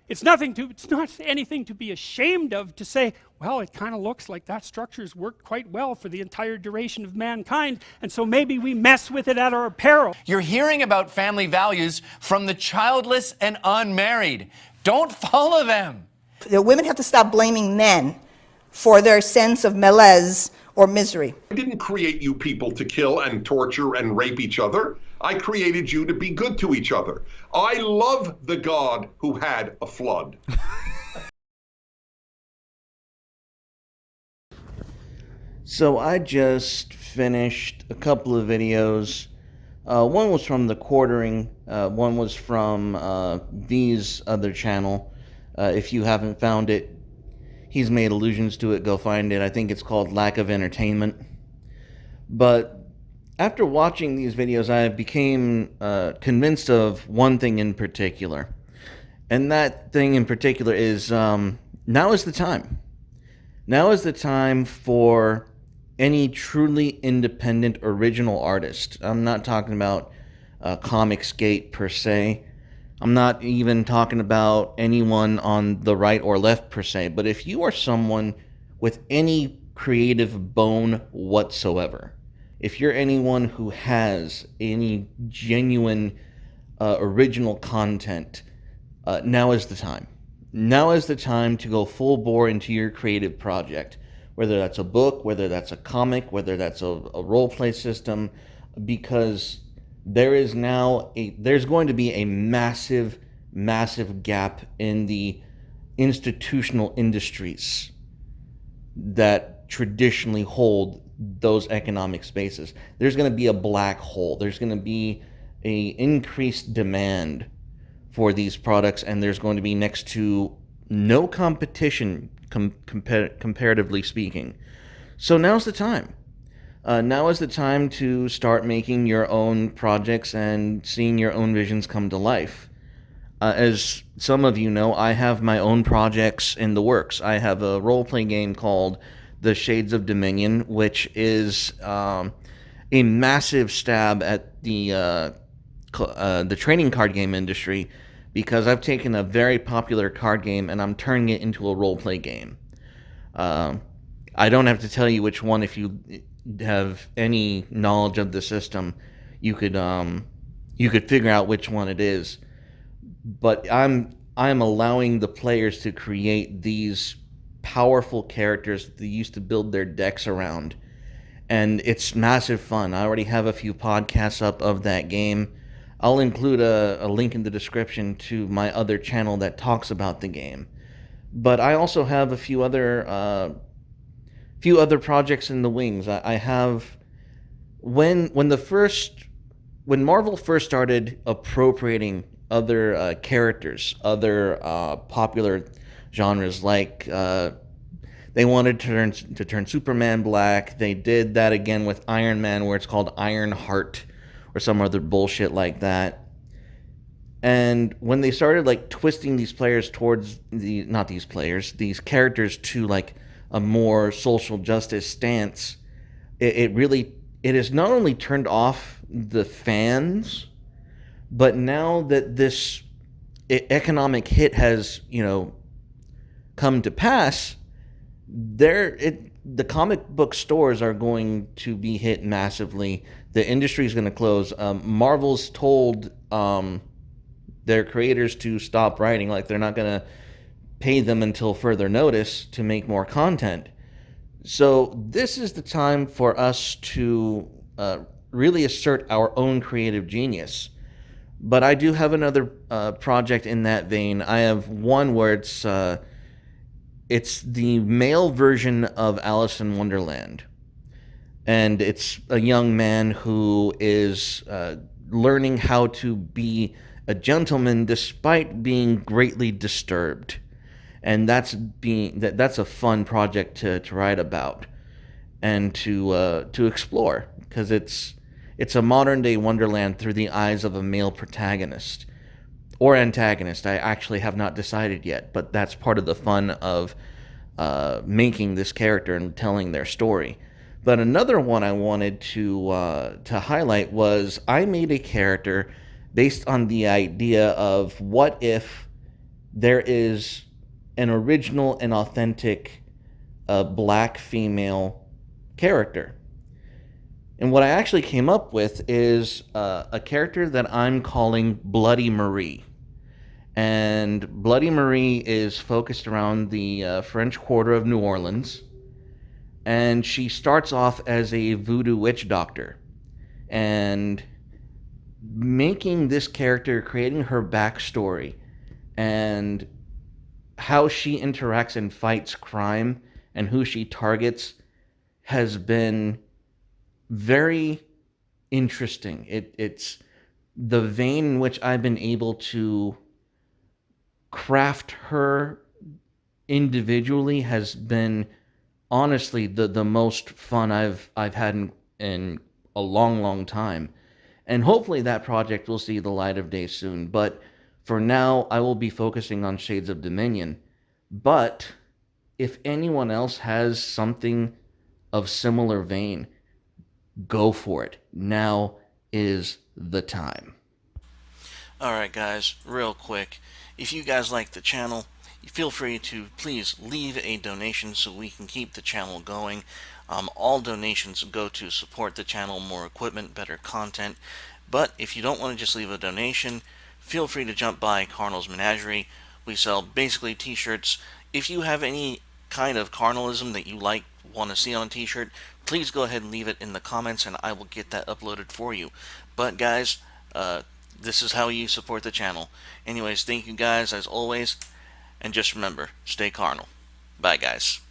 It's not anything to be ashamed of to say, well, it kind of looks like that structure's worked quite well for the entire duration of mankind, and so maybe we mess with it at our peril. You're hearing about family values from the childless and unmarried. Don't follow them. The women have to stop blaming men for their sense of malaise or misery. I didn't create you people to kill and torture and rape each other. I created you to be good to each other. I love the God who had a flood. So I just finished a couple of videos. One was from The Quartering. One was from V's other channel. If you haven't found it, he's made allusions to it. Go find it. I think it's called Lack of Entertainment. But after watching these videos, I became convinced of one thing in particular. And that thing in particular is now is the time. Now is the time for any truly independent original artist. I'm not talking about Comicsgate per se. I'm not even talking about anyone on the right or left per se. But if you are someone with any creative bone whatsoever, if you're anyone who has any genuine original content, now is the time. Now is the time to go full bore into your creative project, whether that's a book, whether that's a comic, whether that's a role-play system, because there's going to be a massive, massive gap in the institutional industries that traditionally hold those economic spaces. There's going to be a black hole. There's going to be a increased demand for these products, and there's going to be next to no competition comparatively speaking. So now's the time. Now is the time to start making your own projects and seeing your own visions come to life. As some of you know, I have my own projects in the works. I have a role-play game called The Shades of Dominion, which is a massive stab at the trading card game industry, because I've taken a very popular card game and I'm turning it into a role-play game. I don't have to tell you which one. If you have any knowledge of the system, you could figure out which one it is. But I'm allowing the players to create these powerful characters that they used to build their decks around, and it's massive fun. I already have a few podcasts up of that game. I'll include a link in the description to my other channel that talks about the game. But I also have a few other projects in the wings. I have when Marvel first started appropriating other characters, other popular genres, like they wanted to turn Superman black. They did that again with Iron Man, where it's called Iron Heart or some other bullshit like that. And when they started like twisting these players towards these characters to like a more social justice stance, it has not only turned off the fans, but now that this economic hit has, come to pass, the comic book stores are going to be hit massively. The industry is going to close. Marvel's told their creators to stop writing, like they're not going to pay them until further notice to make more content. So this is the time for us to really assert our own creative genius. But I do have another project in that vein. I have one where it's the male version of Alice in Wonderland. And it's a young man who is learning how to be a gentleman despite being greatly disturbed. And that's a fun project to write about and to explore, because it's a modern day Wonderland through the eyes of a male protagonist or antagonist. I actually have not decided yet, but that's part of the fun of making this character and telling their story. But another one I wanted to highlight was I made a character based on the idea of what if there is an original and authentic black female character. And what I actually came up with is a character that I'm calling Bloody Marie. And Bloody Marie is focused around the French Quarter of New Orleans. And she starts off as a voodoo witch doctor. And making this character, creating her backstory, and how she interacts and fights crime, and who she targets, has been very interesting. It's the vein in which I've been able to craft her individually has been honestly the most fun I've had in a long time. And hopefully that project will see the light of day soon. But for now, I will be focusing on Shades of Dominion. But if anyone else has something of similar vein, go for it. Now is the time. Alright guys, real quick, if you guys like the channel, feel free to please leave a donation so we can keep the channel going. All donations go to support the channel, more equipment, better content. But if you don't want to just leave a donation, feel free to jump by Carnal's Menagerie. We sell basically t-shirts. If you have any kind of carnalism that you want to see on a t-shirt, please go ahead and leave it in the comments and I will get that uploaded for you. But guys, this is how you support the channel. Anyways, thank you guys as always, and just remember, stay carnal. Bye guys.